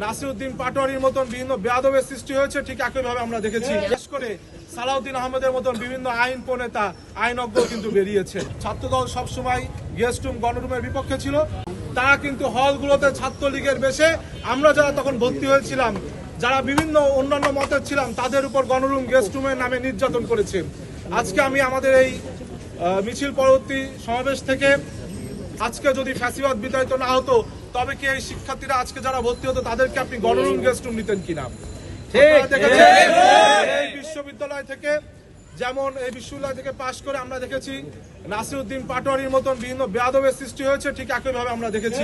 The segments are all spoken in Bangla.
নাসিরউদ্দিন পাটোয়ারির মতন বিভিন্ন বেয়াদবের সৃষ্টি হয়েছে, ঠিক একইভাবে আমরা দেখেছি। বিশেষ করে সালাউদ্দিন আহমেদের মতন বিভিন্ন আইন প্রণেতা আইনজ্ঞ কিন্তু বেরিয়েছে। ছাত্রদল সবসময় গেস্ট রুম গণরুমের বিপক্ষে ছিল। তারা কিন্তু হলগুলোতে ছাত্রলীগের বেশে আমরা যারা তখন ভর্তি হয়েছিলাম, যারা বিভিন্ন অন্যান্য মতের ছিলাম, তাদের উপর গণরুম গেস্ট রুমের নামে নির্যাতন করেছে। আজকে আমি আমাদের এই মিছিল পরবর্তী সমাবেশ থেকে আজকে যদি ফ্যাসিবাদ বিতাড়িত না হতো, তবে কি এই শিক্ষার্থীরা আজকে যারা ভর্তি হতো তাদেরকে আপনি গণরুম গেস্ট রুম নিতেন কিনা? এই বিশ্ববিদ্যালয় থেকে যেমন এই বিশ্ববিদ্যালয় থেকে পাশ করে আমরা দেখেছি নাসিরউদ্দিন পাটোয়ারির মতন বিভিন্ন বেয়াদবের সৃষ্টি হয়েছে, ঠিক একইভাবে আমরা দেখেছি।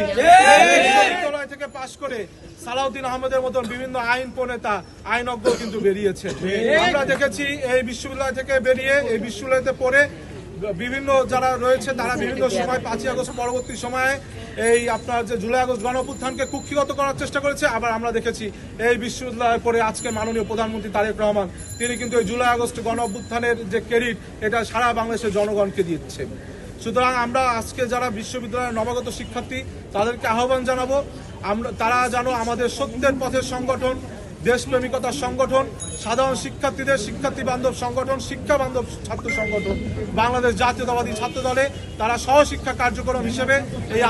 বিশ্ববিদ্যালয় থেকে পাশ করে সালাউদ্দিন আহমেদের মতন বিভিন্ন আইন প্রণেতা আইনজ্ঞ কিন্তু বেরিয়েছে। আমরা দেখেছি এই বিশ্ববিদ্যালয় থেকে বেরিয়ে এই বিশ্ববিদ্যালয়তে পড়ে বিভিন্ন যারা রয়েছে তারা বিভিন্ন সময় 5ই আগস্ট পরবর্তী সময়ে এই আপনার যে জুলাই আগস্ট গণঅভ্যুত্থানকে কুক্ষিগত করার চেষ্টা করেছে। আবার আমরা দেখেছি এই বিশ্ববিদ্যালয়ে পড়ে আজকে মাননীয় প্রধানমন্ত্রী তারেক রহমান তিনি কিন্তু এই জুলাই আগস্ট গণঅভ্যুত্থানের যে ক্রেডিট এটা সারা বাংলাদেশের জনগণকে দিচ্ছে। সুতরাং আমরা আজকে যারা বিশ্ববিদ্যালয়ের নবাগত শিক্ষার্থী তাদেরকে আহ্বান জানাবো, তারা যেন আমাদের সত্যের পথের সংগঠন, দেশপ্রেমিকতার সংগঠন, সাধারণ শিক্ষার্থীদের শিক্ষার্থী বান্ধব সংগঠন, শিক্ষা বান্ধব ছাত্র সংগঠন বাংলাদেশ জাতীয়তাবাদী ছাত্র দলে তারা সহশিক্ষা কার্যক্রম হিসেবে এই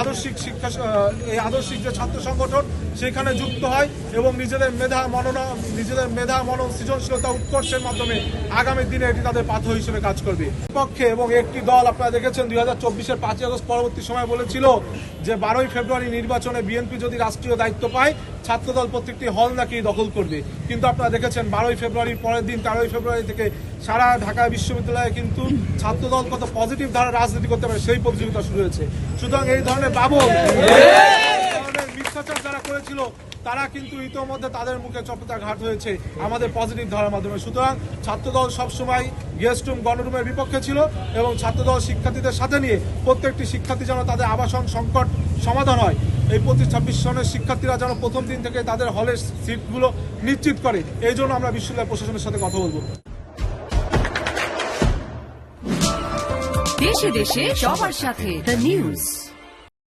আদর্শিক যে ছাত্র সংগঠন সেখানে যুক্ত হয় এবং নিজেদের মেধা মনন সৃজনশীলতা উৎকর্ষের মাধ্যমে আগামী দিনে এটি তাদের পাথর হিসেবে কাজ করবে। পক্ষে এবং একটি দল আপনারা দেখেছেন 2024-এর 5ই আগস্ট পরবর্তী সময় বলেছিল যে 12ই ফেব্রুয়ারি নির্বাচনে বিএনপি যদি রাষ্ট্রীয় দায়িত্ব পায় ছাত্রদল প্রত্যেকটি হল নাকি দখল করবে। কিন্তু আপনারা দেখেছেন 12ই ফেব্রুয়ারির পরের দিন 13ই ফেব্রুয়ারি থেকে সারা ঢাকা বিশ্ববিদ্যালয়ে কিন্তু ছাত্রদল কত পজিটিভ ধারা রাজনীতি করতে পারে সেই প্রতিযোগিতা শুরু হয়েছে। সুতরাং এই ধরনের মিথ্যাচার যারা করেছিল তারা কিন্তু ইতোমধ্যে তাদের মুখে চপেটাঘাত হয়েছে আমাদের পজিটিভ ধারার মাধ্যমে। সুতরাং ছাত্রদল সবসময় গেস্ট রুম গণরুমের বিপক্ষে ছিল এবং ছাত্রদল শিক্ষার্থীদের সাথে নিয়ে প্রত্যেকটি শিক্ষার্থী যেন তাদের আবাসন সংকট সমাধান হয়, এই 25-26 সনের শিক্ষার্থীরা যেন প্রথম দিন থেকে তাদের হলের সিটগুলো নিশ্চিত করে, এই জন্য আমরা বিশ্ববিদ্যালয় প্রশাসনের সাথে কথা বলবো। দেশে দেশে সবার সাথে দ্য নিউজ।